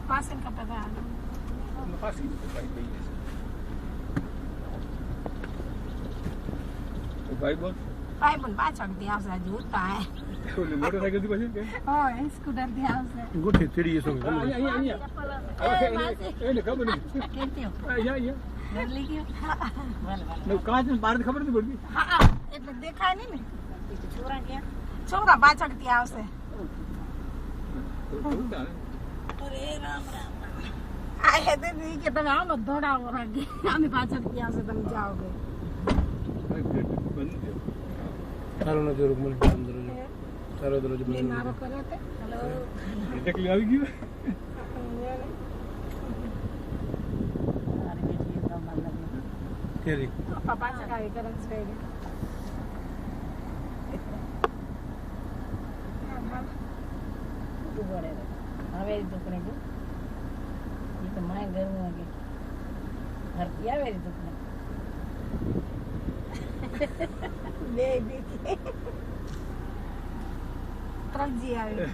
પાસન કપડા બહાર ફાસી ભાઈ ભાઈ બોલ ભાઈ પણ પાછળથી આવશે હજુ ઉતા હે મોટરસાઇકલ થી પછી કે હોય સ્કૂટર થી આવશે ગોઠી ચડી જશો અહીંયા એને ખબર નહીં કેમ અહીંયા બદલી ગયો કાચ બહાર ખબર નથી પડતી હા એટલે દેખાય નહીં ને છોકરા ક્યાં છોકરા પાછળથી આવશે અરે રામ રામ આ હે દીદી કે તમે આમ જ દોડાવો રાગી આમે પાછળથી આવશે તમે જાઓગે તારો નજર મને અંદર તારો દરવાજો લે મારો કર્યો તે હેલો એટલે આવી ગયું અરે બેટી તો માર લાગે કેરી પાપા ચકાવી કરન સ્ટેડી હવે દુકને જો એ તો માય ઘરનું આગે ધરતી આવે રે દુકને બે બીજી ત્રણજી આવે